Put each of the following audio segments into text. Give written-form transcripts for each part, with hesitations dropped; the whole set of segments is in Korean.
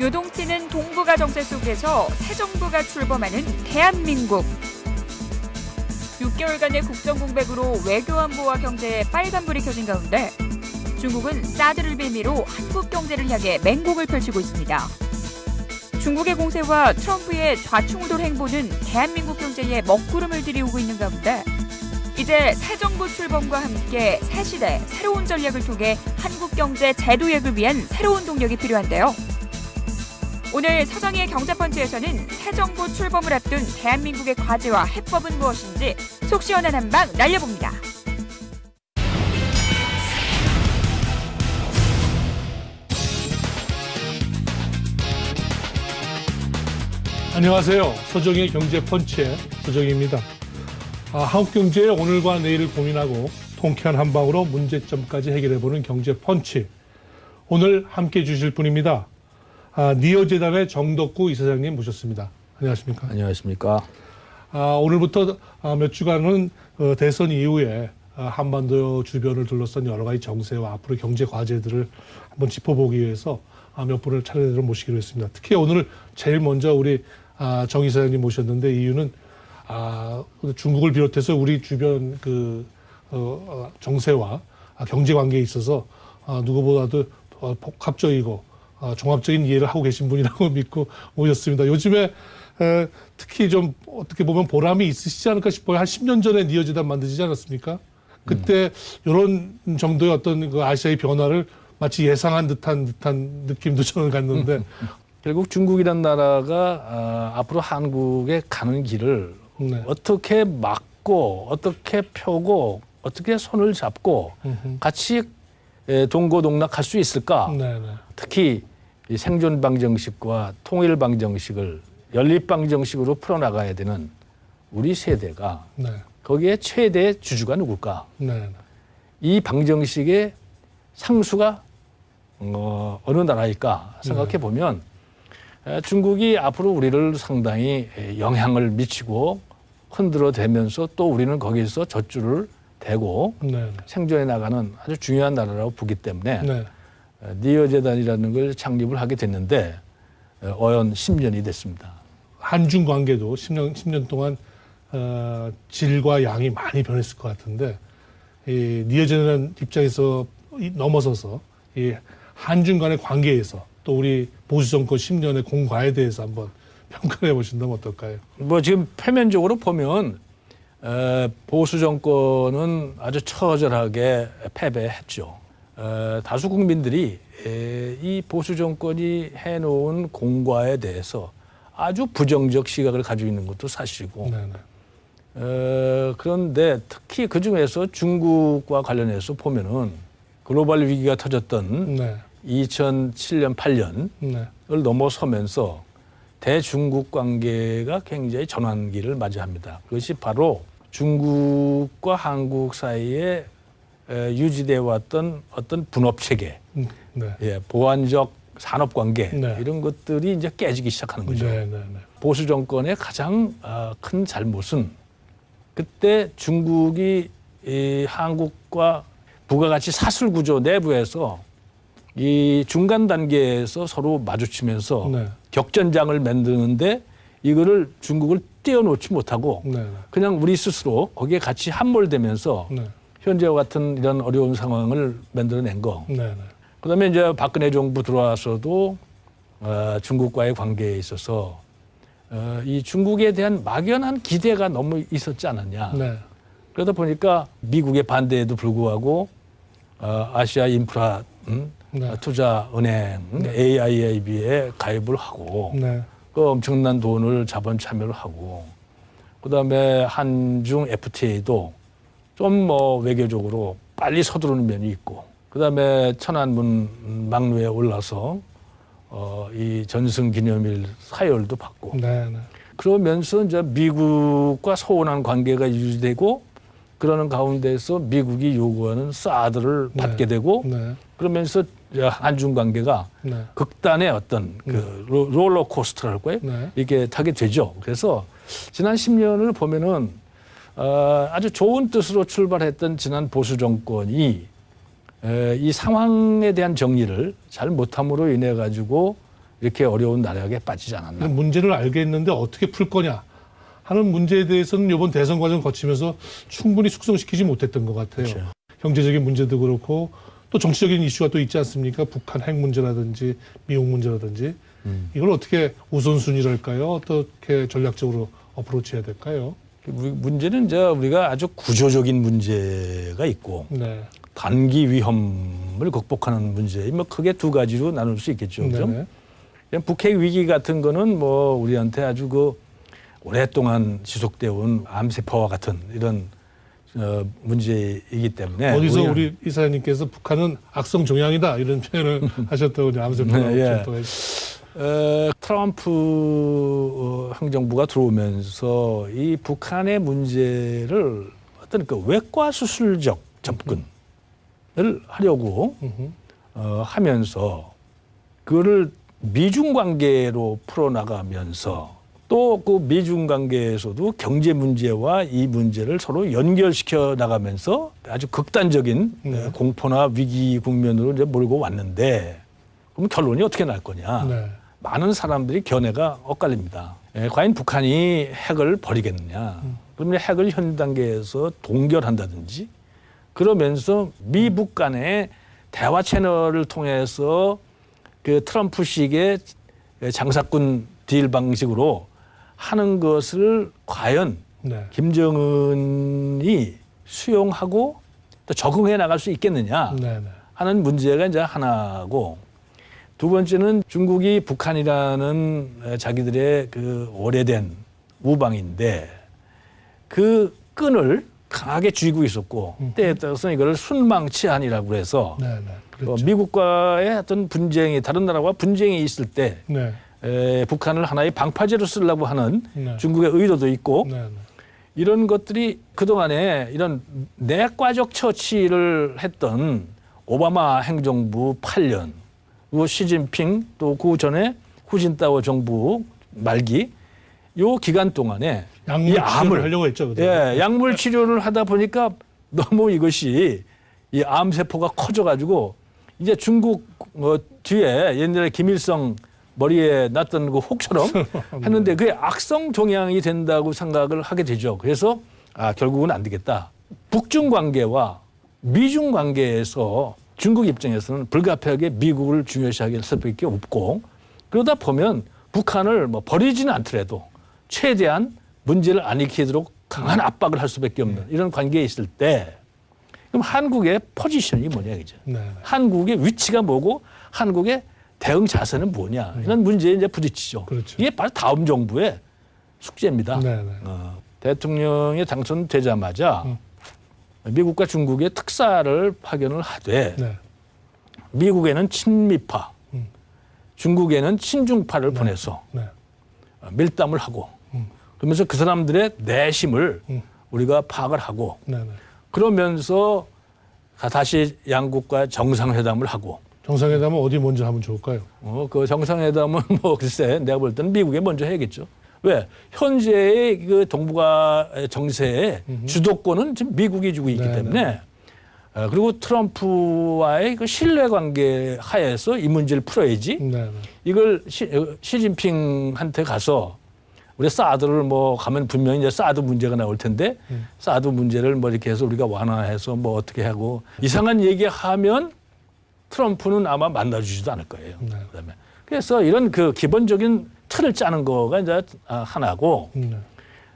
요동치는 동북아 정세 속에서 새 정부가 출범하는 대한민국. 6개월간의 국정공백으로 외교안보와 경제에 빨간불이 켜진 가운데 중국은 사드를 빌미로 한국 경제를 향해 맹공을 펼치고 있습니다. 중국의 공세와 트럼프의 좌충우돌 행보는 대한민국 경제에 먹구름을 들이우고 있는 가운데 이제 새 정부 출범과 함께 새 시대, 새로운 전략을 통해 한국 경제 재도약을 위한 새로운 동력이 필요한데요. 오늘 서정희의 경제펀치에서는 새 정부 출범을 앞둔 대한민국의 과제와 해법은 무엇인지 속 시원한 한방 날려봅니다. 안녕하세요. 서정희의 경제펀치의 서정희입니다. 한국 경제의 오늘과 내일을 고민하고 통쾌한 한방으로 문제점까지 해결해보는 경제펀치. 오늘 함께해 주실 분입니다. 니어재단의 정덕구 이사장님 모셨습니다. 안녕하십니까? 안녕하십니까? 오늘부터 몇 주간은 대선 이후에 한반도 주변을 둘러싼 여러 가지 정세와 앞으로 경제 과제들을 한번 짚어보기 위해서 몇 분을 차례대로 모시기로 했습니다. 특히 오늘 제일 먼저 우리 정 이사장님 모셨는데 이유는 중국을 비롯해서 우리 주변 정세와 경제 관계에 있어서 누구보다도 복합적이고 종합적인 이해를 하고 계신 분이라고 믿고 모셨습니다. 요즘에 특히 좀 어떻게 보면 보람이 있으시지 않을까 싶어요. 한 10년 전에 니어재단 만드시지 않았습니까? 그때 이런 정도의 어떤 그 아시아의 변화를 마치 예상한 듯한 느낌도 저는 갖는데 결국 중국이란 나라가 앞으로 한국에 가는 길을 네. 어떻게 막고 어떻게 펴고 어떻게 손을 잡고 같이 동고동락할 수 있을까? 네네. 특히 이 생존 방정식과 통일 방정식을 연립 방정식으로 풀어나가야 되는 우리 세대가 네. 거기에 최대 주주가 누굴까? 네. 이 방정식의 상수가 어느 나라일까 생각해 보면 중국이 앞으로 우리를 상당히 영향을 미치고 흔들어대면서 또 우리는 거기서 젖줄을 대고 네. 생존해 나가는 아주 중요한 나라라고 보기 때문에 네. 니어재단이라는 걸 창립을 하게 됐는데 어연 10년이 됐습니다. 한중 관계도 10년 동안 질과 양이 많이 변했을 것 같은데 이 니어재단 입장에서 넘어서서 이 한중 간의 관계에서 또 우리 보수 정권 10년의 공과에 대해서 한번 평가해 보신다면 어떨까요? 뭐 지금 표면적으로 보면 보수 정권은 아주 처절하게 패배했죠. 다수 국민들이 이 보수 정권이 해놓은 공과에 대해서 아주 부정적 시각을 가지고 있는 것도 사실이고 그런데 특히 그중에서 중국과 관련해서 보면은 글로벌 위기가 터졌던 2007년, 8년을 넘어서면서 대중국 관계가 굉장히 전환기를 맞이합니다. 그것이 바로 중국과 한국 사이에 유지되어 왔던 어떤 분업체계, 보완적 산업관계 이런 것들이 이제 깨지기 시작하는 거죠. 보수 정권의 가장 큰 잘못은 그때 중국이 이 한국과 부가가치 사슬구조 내부에서 이 중간 단계에서 서로 마주치면서 격전장을 만드는데 이거를 중국을 떼어놓지 못하고 그냥 우리 스스로 거기에 같이 함몰되면서 현재와 같은 이런 어려운 상황을 만들어낸 거. 그다음에 이제 박근혜 정부 들어와서도 중국과의 관계에 있어서 이 중국에 대한 막연한 기대가 너무 있었지 않았냐. 그러다 보니까 미국의 반대에도 불구하고 아시아 인프라 투자은행 AIIB에 가입을 하고 그 엄청난 돈을 자본 참여를 하고 그다음에 한중 FTA도 좀 뭐 외교적으로 빨리 서두르는 면이 있고 그다음에 천안문 막루에 올라서 이 전승기념일 사열도 받고 그러면서 이제 미국과 소원한 관계가 유지되고 그러는 가운데서 미국이 요구하는 사드를 받게 되고 그러면서 한중 관계가 극단의 어떤 그 롤러코스터를 할 거예요. 이렇게 타게 되죠. 그래서 지난 10년을 보면은 아주 좋은 뜻으로 출발했던 지난 보수 정권이 이 상황에 대한 정리를 잘 못함으로 인해 가지고 이렇게 어려운 나락에 빠지지 않았나. 문제를 알겠는데 어떻게 풀 거냐 하는 문제에 대해서는 이번 대선 과정 거치면서 충분히 숙성시키지 못했던 것 같아요. 그렇죠. 경제적인 문제도 그렇고 또 정치적인 이슈가 또 있지 않습니까? 북한 핵 문제라든지 미국 문제라든지 이걸 어떻게 우선순위랄까요? 어떻게 전략적으로 어프로치해야 될까요? 문제는 이제 우리가 아주 구조적인 문제가 있고 네. 단기 위험을 극복하는 문제, 뭐 크게 두 가지로 나눌 수 있겠죠. 그죠? 네네. 그냥 북핵 위기 같은 거는 뭐 우리한테 아주 그 오랫동안 지속되어 온 암세포와 같은 이런 문제이기 때문에 어디서 우리 이사님께서 북한은 악성 종양이다 이런 표현을 하셨다고 암세포라고 네, 예. 또 트럼프 행정부가 들어오면서 이 북한의 문제를 어떤 그 외과 수술적 접근을 하려고 하면서 그거를 미중 관계로 풀어나가면서 또 그 미중 관계에서도 경제 문제와 이 문제를 서로 연결시켜 나가면서 아주 극단적인 공포나 위기 국면으로 이제 몰고 왔는데 그럼 결론이 어떻게 날 거냐? 네. 많은 사람들이 견해가 엇갈립니다. 과연 북한이 핵을 버리겠느냐? 그러면 핵을 현 단계에서 동결한다든지 그러면서 미북 간의 대화 채널을 통해서 그 트럼프식의 장사꾼 딜 방식으로 하는 것을 과연 네. 김정은이 수용하고 또 적응해 나갈 수 있겠느냐 네네. 하는 문제가 이제 하나고 두 번째는 중국이 북한이라는 자기들의 그 오래된 우방인데 그 끈을 강하게 쥐고 있었고 때에 따라서 이걸 순망치한이라고 해서 네네. 그렇죠. 미국과의 어떤 분쟁이 다른 나라와 분쟁이 있을 때 네. 북한을 하나의 방파제로 쓰려고 하는 네. 중국의 의도도 있고 네네. 이런 것들이 그동안에 이런 내과적 처치를 했던 오바마 행정부 8년 그리고 시진핑 또 그 전에 후진타오 정부 말기 요 기간 동안에 약물 이 치료를 하려고 했죠. 그때. 예, 약물 치료를 하다 보니까 너무 이것이 이 암세포가 커져가지고 이제 중국 뒤에 옛날에 김일성 머리에 났던 그 혹처럼 했는데 그게 악성 종양이 된다고 생각을 하게 되죠. 그래서 결국은 안 되겠다. 북중 관계와 미중 관계에서 중국 입장에서는 불가피하게 미국을 중요시하게 할 수밖에 없고 그러다 보면 북한을 뭐 버리지는 않더라도 최대한 문제를 안 일으키도록 강한 압박을 할 수밖에 없는 이런 관계에 있을 때 그럼 한국의 포지션이 뭐냐 이제 네네. 한국의 위치가 뭐고 한국의 대응 자세는 뭐냐 이런 문제에 이제 부딪히죠. 그렇죠. 이게 바로 다음 정부의 숙제입니다. 네네. 대통령이 당선되자마자 미국과 중국의 특사를 파견을 하되 네. 미국에는 친미파, 중국에는 친중파를 보내서 네. 밀담을 하고 그러면서 그 사람들의 내심을 우리가 파악을 하고 네네. 그러면서 다시 양국과 정상회담을 하고 정상회담은 어디 먼저 하면 좋을까요? 그 정상회담은 뭐 글쎄 내가 볼 때는 미국에 먼저 해야겠죠. 왜? 현재의 그 동북아 정세의 주도권은 지금 미국이 주고 있기 때문에 그리고 트럼프와의 그 신뢰관계 하에서 이 문제를 풀어야지 네네. 이걸 시진핑한테 가서 우리 사드를 뭐 가면 분명히 이제 사드 문제가 나올 텐데 사드 문제를 뭐 이렇게 해서 우리가 완화해서 뭐 어떻게 하고 이상한 얘기하면 트럼프는 아마 만나주지도 않을 거예요. 네. 그다음에 그래서 이런 그 기본적인 틀을 짜는 거가 이제 하나고 네.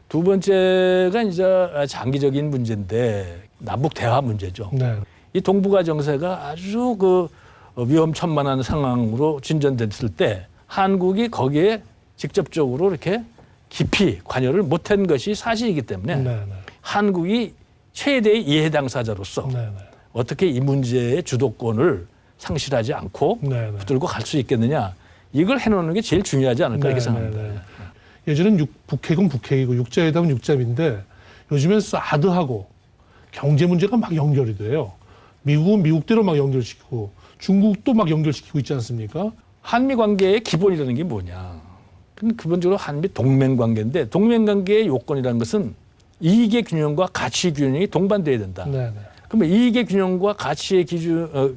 두 번째가 이제 장기적인 문제인데 남북 대화 문제죠. 네. 이 동북아 정세가 아주 그 위험천만한 상황으로 진전됐을 때 한국이 거기에 직접적으로 이렇게 깊이 관여를 못한 것이 사실이기 때문에 네네. 한국이 최대의 이해 당사자로서 네네. 어떻게 이 문제의 주도권을 상실하지 않고 네네. 붙들고 갈 수 있겠느냐 이걸 해놓는 게 제일 중요하지 않을까 이렇게 생각합니다. 네네네. 예전엔 북핵은 북핵이고 육자회담은 육자인데 요즘엔 사드하고 경제 문제가 막 연결이 돼요. 미국은 미국대로 막 연결시키고 중국도 막 연결시키고 있지 않습니까? 한미 관계의 기본이라는 게 뭐냐? 기본적으로 한미 동맹 관계인데 동맹 관계의 요건이라는 것은 이익의 균형과 가치 균형이 동반돼야 된다. 네네. 그러면 이익의 균형과 가치의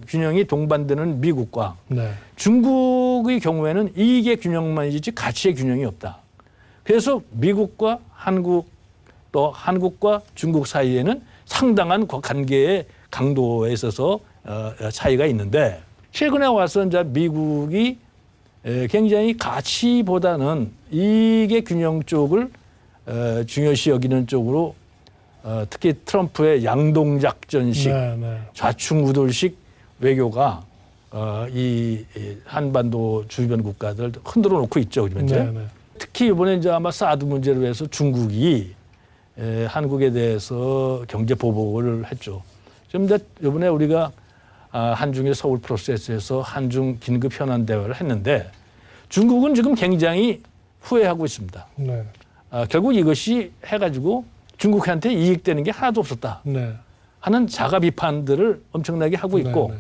균형이 동반되는 미국과 네. 중국 중국의 경우에는 이익의 균형만 있지 가치의 균형이 없다. 그래서 미국과 한국 또 한국과 중국 사이에는 상당한 관계의 강도에 있어서 차이가 있는데 최근에 와서 이제 미국이 굉장히 가치보다는 이익의 균형 쪽을 중요시 여기는 쪽으로 특히 트럼프의 양동작전식 좌충우돌식 외교가 이 한반도 주변 국가들 흔들어 놓고 있죠. 현재. 특히 이번에 이제 아마 사드 문제로 해서 중국이 한국에 대해서 경제 보복을 했죠. 지금 이제 이번에 우리가 한중일 서울 프로세스에서 한중 긴급 현안 대화를 했는데 중국은 지금 굉장히 후회하고 있습니다. 결국 이것이 해가지고 중국한테 이익되는 게 하나도 없었다 하는 자가 비판들을 엄청나게 하고 있고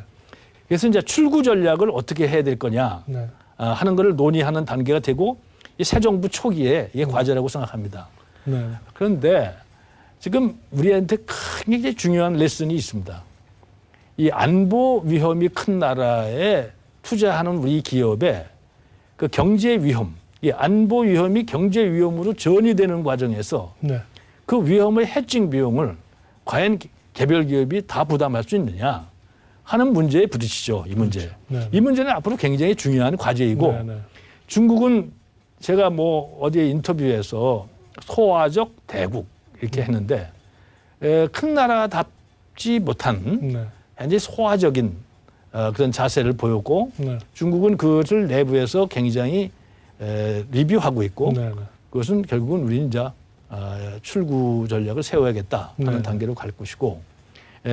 그래서 이제 출구 전략을 어떻게 해야 될 거냐 하는 것을 논의하는 단계가 되고 이 새 정부 초기에 이게 과제라고 생각합니다. 그런데 지금 우리한테 굉장히 중요한 레슨이 있습니다. 이 안보 위험이 큰 나라에 투자하는 우리 기업의 그 경제 위험, 이 안보 위험이 경제 위험으로 전이되는 과정에서 그 위험의 해칭 비용을 과연 개별 기업이 다 부담할 수 있느냐 하는 문제에 부딪히죠. 이 문제. 이 문제는 앞으로 굉장히 중요한 과제이고 중국은 제가 뭐 어디에 인터뷰에서 소화적 대국 이렇게 했는데 큰 나라답지 못한 굉장히 소화적인 그런 자세를 보였고 중국은 그것을 내부에서 굉장히 리뷰하고 있고 그것은 결국은 우리는 이제 출구 전략을 세워야겠다 하는 단계로 갈 것이고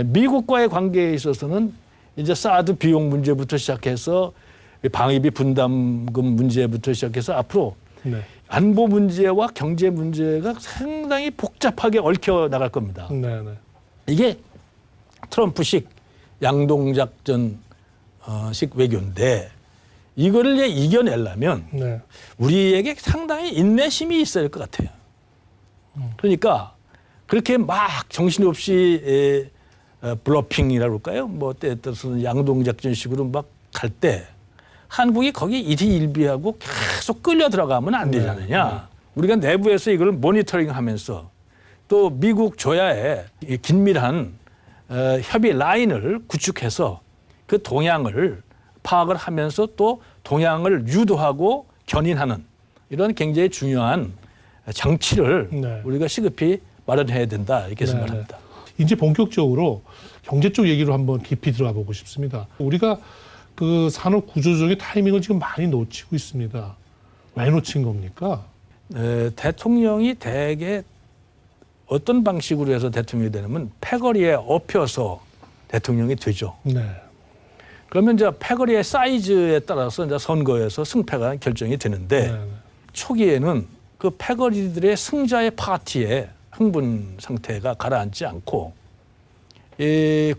미국과의 관계에 있어서는 이제 사드 비용 문제부터 시작해서 방위비 분담금 문제부터 시작해서 앞으로 안보 문제와 경제 문제가 상당히 복잡하게 얽혀 나갈 겁니다. 이게 트럼프식 양동작전식 외교인데 이거를 이겨내려면 우리에게 상당히 인내심이 있어야 할 것 같아요. 그러니까 그렇게 막 정신없이 블러핑이라고 할까요? 뭐 때에 따라서는 양동작전식으로 막 갈 때 한국이 거기 일희일비하고 계속 끌려 들어가면 안 되지 않느냐. 우리가 내부에서 이걸 모니터링하면서 또 미국 조야에 긴밀한 협의 라인을 구축해서 그 동향을 파악을 하면서 또 동향을 유도하고 견인하는 이런 굉장히 중요한 장치를 우리가 시급히 마련해야 된다 이렇게 생각합니다. 이제 본격적으로 경제 쪽 얘기로 한번 깊이 들어가 보고 싶습니다. 우리가 그 산업 구조조정의 타이밍을 지금 많이 놓치고 있습니다. 왜 놓친 겁니까? 대통령이 대개 어떤 방식으로 해서 대통령이 되냐면 패거리에 업혀서 대통령이 되죠. 그러면 이제 패거리의 사이즈에 따라서 이제 선거에서 승패가 결정이 되는데 초기에는 그 패거리들의 승자의 파티에 흥분 상태가 가라앉지 않고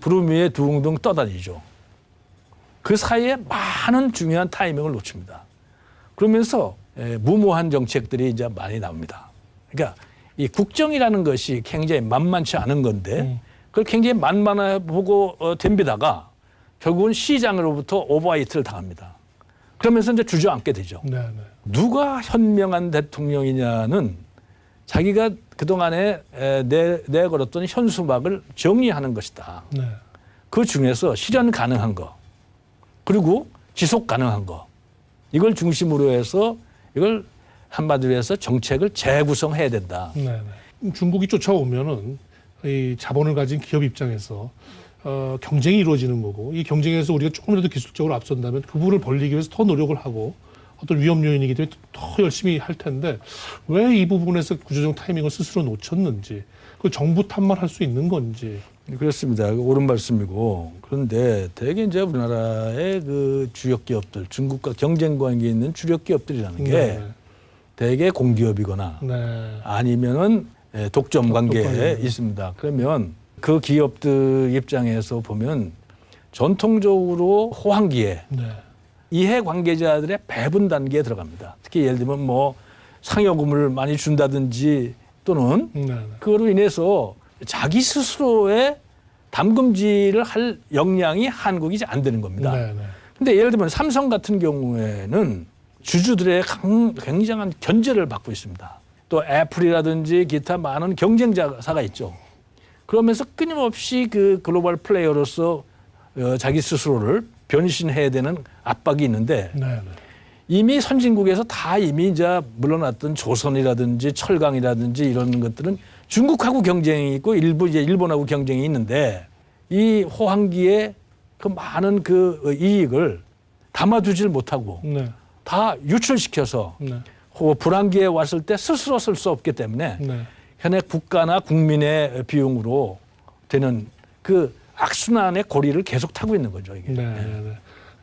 구름 위에 둥둥 떠다니죠. 그 사이에 많은 중요한 타이밍을 놓칩니다. 그러면서 무모한 정책들이 이제 많이 나옵니다. 그러니까 이 국정이라는 것이 굉장히 만만치 않은 건데 그걸 굉장히 만만해 보고 덤비다가 결국은 시장으로부터 오버하이트를 당합니다. 그러면서 이제 주저앉게 되죠. 누가 현명한 대통령이냐는 자기가 그동안에 내걸었던 현수막을 정리하는 것이다. 그 중에서 실현 가능한 거 그리고 지속 가능한 거 이걸 중심으로 해서 이걸 한마디로 해서 정책을 재구성해야 된다. 중국이 쫓아오면은 이 자본을 가진 기업 입장에서 경쟁이 이루어지는 거고 이 경쟁에서 우리가 조금이라도 기술적으로 앞선다면 그 부분을 벌리기 위해서 더 노력을 하고 어떤 위험 요인이기 때문에 더 열심히 할 텐데 왜 이 부분에서 구조적 타이밍을 스스로 놓쳤는지 그 정부 탓만 할 수 있는 건지. 그렇습니다. 옳은 말씀이고 그런데 대개 이제 우리나라의 그 주력 기업들 중국과 경쟁 관계에 있는 주력 기업들이라는 게 대개 공기업이거나 아니면은 독점 관계에 있습니다. 그러면 그 기업들 입장에서 보면 전통적으로 호황기에 이해 관계자들의 배분 단계에 들어갑니다. 특히 예를 들면 뭐 상여금을 많이 준다든지 또는 그거로 인해서 자기 스스로의 담금질을 할 역량이 한국이 안 되는 겁니다. 근데 예를 들면 삼성 같은 경우에는 주주들의 굉장한 견제를 받고 있습니다. 또 애플이라든지 기타 많은 경쟁자사가 있죠. 그러면서 끊임없이 그 글로벌 플레이어로서 자기 스스로를 변신해야 되는 압박이 있는데 네, 네. 이미 선진국에서 다 이미 이제 물러났던 조선이라든지 철강이라든지 이런 것들은 중국하고 경쟁이 있고 일부 이제 일본하고 경쟁이 있는데 이 호황기에 그 많은 그 이익을 담아두질 못하고 네. 다 유출시켜서 네. 불황기에 왔을 때 스스로 쓸 수 없기 때문에 네. 현재 국가나 국민의 비용으로 되는 그 악순환의 고리를 계속 타고 있는 거죠. 이게. 네, 네, 네.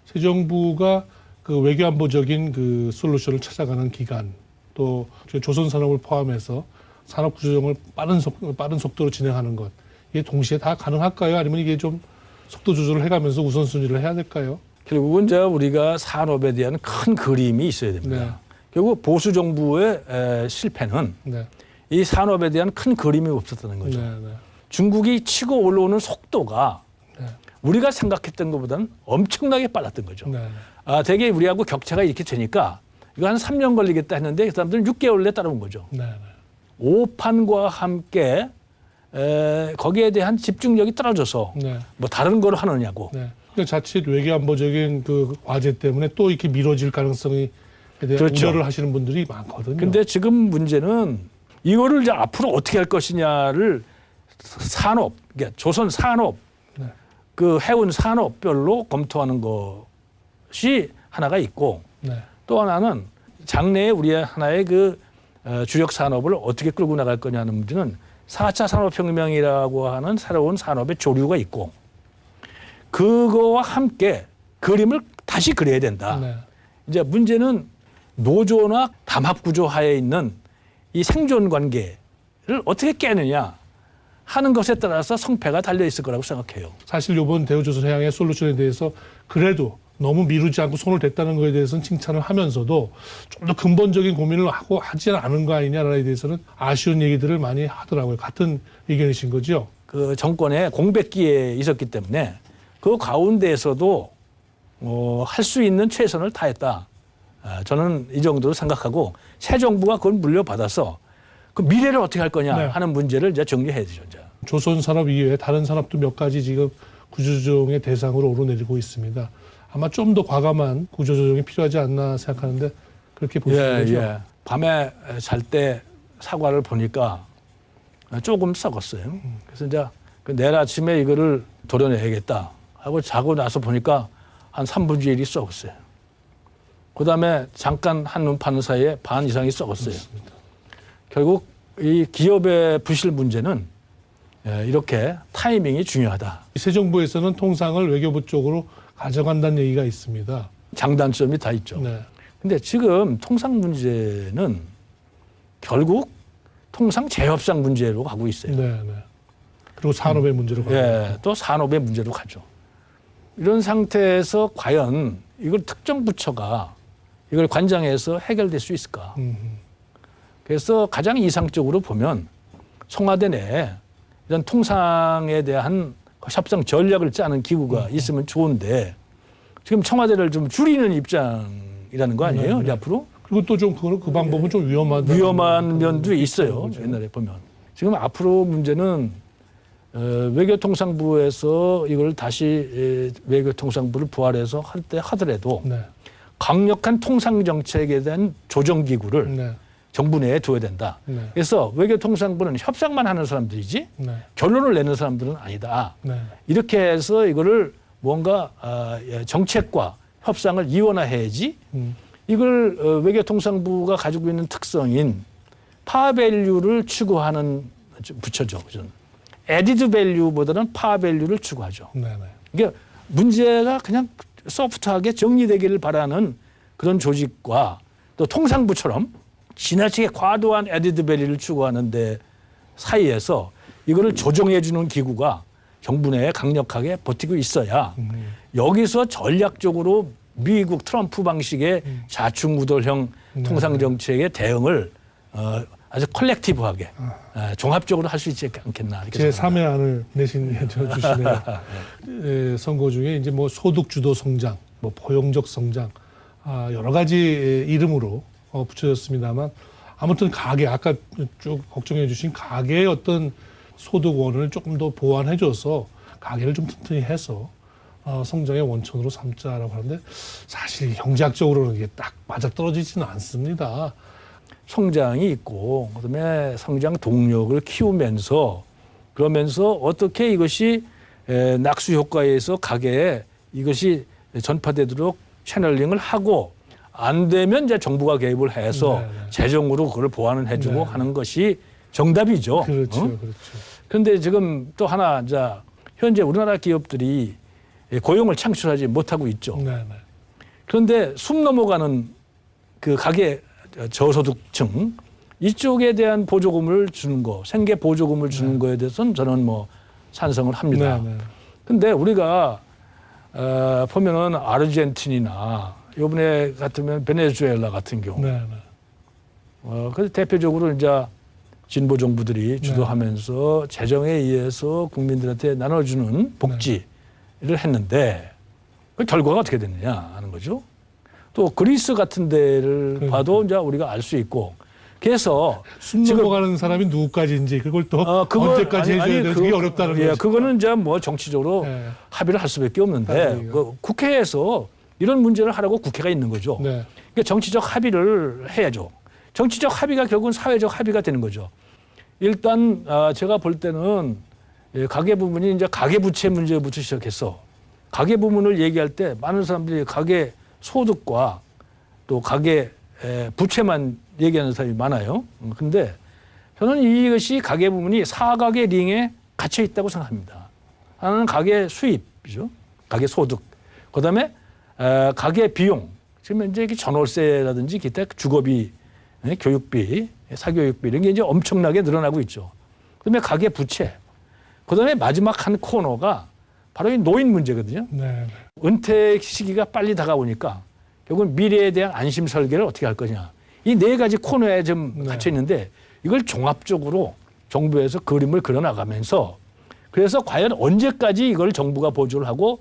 새 정부가 그 외교안보적인 그 솔루션을 찾아가는 기간 또 조선 산업을 포함해서 산업 구조정을 빠른 속도로 진행하는 것 이게 동시에 다 가능할까요? 아니면 이게 좀 속도 조절을 해가면서 우선순위를 해야 될까요? 결국은 이제 우리가 산업에 대한 큰 그림이 있어야 됩니다. 네. 결국 보수 정부의 실패는 네, 이 산업에 대한 큰 그림이 없었다는 거죠. 네, 네. 중국이 치고 올라오는 속도가 네. 우리가 생각했던 것보다는 엄청나게 빨랐던 거죠. 네, 되게 우리하고 격차가 이렇게 되니까 이거 한 3년 걸리겠다 했는데 그 사람들은 6개월 내에 따라온 거죠. 네, 네. 오판과 함께 거기에 대한 집중력이 떨어져서 네. 뭐 다른 걸 하느냐고. 네. 그러니까 자칫 외교안보적인 그 과제 때문에 또 이렇게 미뤄질 가능성에 대한 그렇죠. 우려를 하시는 분들이 많거든요. 근데 지금 문제는 이거를 이제 앞으로 어떻게 할 것이냐를 산업, 그러니까 조선 산업, 네. 그 해운 산업별로 검토하는 것이 하나가 있고 네. 또 하나는 장래에 우리의 하나의 그 주력 산업을 어떻게 끌고 나갈 거냐는 문제는 4차 산업혁명이라고 하는 새로운 산업의 조류가 있고 그거와 함께 그림을 다시 그려야 된다. 네. 이제 문제는 노조나 담합구조 하에 있는 이 생존 관계를 어떻게 깨느냐 하는 것에 따라서 성패가 달려 있을 거라고 생각해요. 사실 이번 대우조선 해양의 솔루션에 대해서 그래도 너무 미루지 않고 손을 댔다는 것에 대해서는 칭찬을 하면서도 좀 더 근본적인 고민을 하고 하지 않은 거 아니냐에 대해서는 아쉬운 얘기들을 많이 하더라고요. 같은 의견이신 거죠? 그 정권의 공백기에 있었기 때문에 그 가운데에서도 할 수 있는 최선을 다했다. 저는 이 정도로 생각하고 새 정부가 그걸 물려받아서 그 미래를 어떻게 할 거냐 네. 하는 문제를 이제 정리해야 되죠. 이제. 조선 산업 이외에 다른 산업도 몇 가지 지금 구조조정의 대상으로 오르내리고 있습니다. 아마 좀 더 과감한 구조조정이 필요하지 않나 생각하는데 그렇게 보시는 거죠? 밤에 잘 때 사과를 보니까 조금 썩었어요. 그래서 이제 내일 아침에 이거를 도려내야겠다 하고 자고 나서 보니까 한 3분의 1이 썩었어요. 그다음에 잠깐 한눈 파는 사이에 반 이상이 썩었어요. 그렇습니다. 결국 이 기업의 부실 문제는 이렇게 타이밍이 중요하다. 새 정부에서는 통상을 외교부 쪽으로 가져간다는 얘기가 있습니다. 장단점이 다 있죠. 네. 근데 지금 통상 문제는 결국 통상 재협상 문제로 가고 있어요. 네, 네. 그리고 산업의 문제로 가고 예, 또 산업의 문제로 가죠. 이런 상태에서 과연 이걸 특정 부처가 이걸 관장해서 해결될 수 있을까? 그래서 가장 이상적으로 보면 청와대 내에 이런 통상에 대한 협상 전략을 짜는 기구가 있으면 좋은데 지금 청와대를 좀 줄이는 입장이라는 거 아니에요? 네, 네. 앞으로? 그리고 또 좀 그 방법은 좀 위험한 면도 있어요. 거죠. 옛날에 보면. 지금 앞으로 문제는 외교통상부에서 이걸 다시 외교통상부를 부활해서 할 때 하더라도 네. 강력한 통상정책에 대한 조정기구를 네. 정부 내에 둬야 된다. 네. 그래서 외교통상부는 협상만 하는 사람들이지 네. 결론을 내는 사람들은 아니다. 네. 이렇게 해서 이거를 뭔가 정책과 협상을 이원화해야지 이걸 외교통상부가 가지고 있는 특성인 파밸류를 추구하는 부처죠. 에디드 밸류보다는 파밸류를 추구하죠. 네. 네. 이게 문제가 그냥 소프트하게 정리되기를 바라는 그런 조직과 또 통상부처럼 지나치게 과도한 에디드 밸류를 추구하는데 사이에서 이거를 조정해주는 기구가 정부 내에 강력하게 버티고 있어야 여기서 전략적으로 미국 트럼프 방식의 좌충우돌형 통상정책의 대응을 아주 컬렉티브하게 종합적으로 할 수 있지 않겠나. 이렇게 제 생각합니다. 3의 안을 내신 주시네요. 선거 중에 이제 뭐 소득 주도 성장, 뭐 포용적 성장, 여러 가지 이름으로 붙여졌습니다만 아무튼 가계 아까 쭉 걱정해 주신 가계의 어떤 소득원을 조금 더 보완해줘서 가계를 좀 튼튼히 해서 성장의 원천으로 삼자라고 하는데 사실 경제학적으로는 이게 딱 맞아떨어지지는 않습니다. 성장이 있고 그다음에 성장 동력을 키우면서 그러면서 어떻게 이것이 낙수 효과에 의해서 가계에 이것이 전파되도록 채널링을 하고 안 되면 이제 정부가 개입을 해서 네네. 재정으로 그걸 보완을 해주고 네네. 하는 것이 정답이죠. 그렇죠, 어? 그렇죠. 그런데 지금 또 하나 이제 현재 우리나라 기업들이 고용을 창출하지 못하고 있죠. 네, 네. 그런데 숨 넘어가는 그 가계 저소득층 이쪽에 대한 보조금을 주는 거, 생계 보조금을 주는 거에 대해서는 저는 뭐 찬성을 합니다. 네, 네. 근데 우리가 보면은 아르헨티나나 이번에 같으면 베네수엘라 같은 경우, 네, 네. 그래서 대표적으로 이제 진보 정부들이 주도하면서 재정에 의해서 국민들한테 나눠주는 복지를 했는데 그 결과가 어떻게 됐느냐 하는 거죠. 또 그리스 같은 데를 봐도 이제 우리가 알 수 있고, 그래서 숨 지금 넘어가는 사람이 누구까지인지 그걸 또 그걸- 언제까지 해줘야 되는지 그게 그거- 어렵다는 예, 거죠. 그거는 이제 뭐 정치적으로 네. 합의를 할 수밖에 없는데 합의가. 그 국회에서 이런 문제를 하라고 국회가 있는 거죠. 네. 그러니까 정치적 합의를 해야죠. 정치적 합의가 결국은 사회적 합의가 되는 거죠. 일단 제가 볼 때는 가계 부분이 이제 가계 부채 문제부터 시작해서 가계 부분을 얘기할 때 많은 사람들이 가계 소득과 또 가계 부채만 얘기하는 사람이 많아요. 근데 저는 이것이 가계 부분이 사가계 링에 갇혀 있다고 생각합니다. 하나는 가계 수입이죠. 가계 소득. 그다음에 가계 비용. 지금 이제 전월세라든지 기타 주거비, 교육비, 사교육비 이런 게 이제 엄청나게 늘어나고 있죠. 그다음에 가계 부채. 그다음에 마지막 한 코너가 바로 이 노인 문제거든요. 네. 은퇴 시기가 빨리 다가오니까 결국은 미래에 대한 안심 설계를 어떻게 할 거냐. 이 네 가지 코너에 좀 갇혀 있는데 이걸 종합적으로 정부에서 그림을 그려나가면서 그래서 과연 언제까지 이걸 정부가 보조를 하고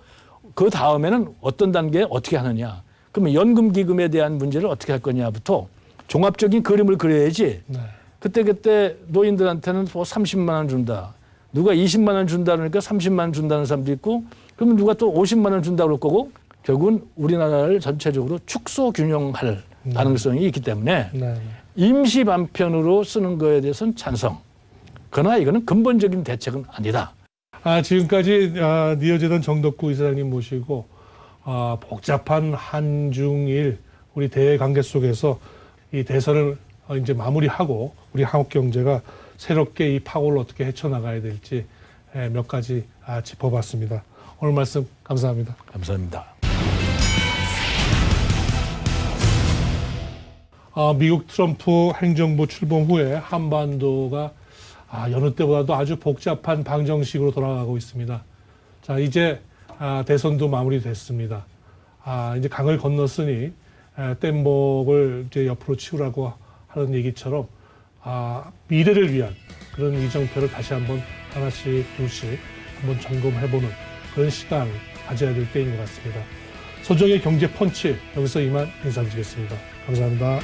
그 다음에는 어떤 단계에 어떻게 하느냐. 그러면 연금기금에 대한 문제를 어떻게 할 거냐부터 종합적인 그림을 그려야지 네. 그때 노인들한테는 뭐 30만 원 준다. 누가 20만 원 준다 그러니까 30만 원 준다는 사람도 있고 그러면 누가 또 50만 원 준다 그럴 거고 결국은 우리나라를 전체적으로 축소 균형할 가능성이 있기 때문에 네. 임시 반편으로 쓰는 거에 대해서는 찬성. 그러나 이거는 근본적인 대책은 아니다. 지금까지 니어재단 정덕구 이사장님 모시고 복잡한 한중일 우리 대외 관계 속에서 이 대선을 이제 마무리하고 우리 한국 경제가 새롭게 이 파고를 어떻게 헤쳐나가야 될지 몇 가지 짚어봤습니다. 오늘 말씀 감사합니다. 감사합니다. 미국 트럼프 행정부 출범 후에 한반도가 여느 때보다도 아주 복잡한 방정식으로 돌아가고 있습니다. 자, 이제 대선도 마무리됐습니다. 이제 강을 건넜으니 뗏목을 이제 옆으로 치우라고 하는 얘기처럼 미래를 위한 그런 이정표를 다시 한번 하나씩 둘씩 한번 점검해보는 그런 시간을 가져야 될 때인 것 같습니다. 소정의 경제 펀치 여기서 이만 인사드리겠습니다. 감사합니다.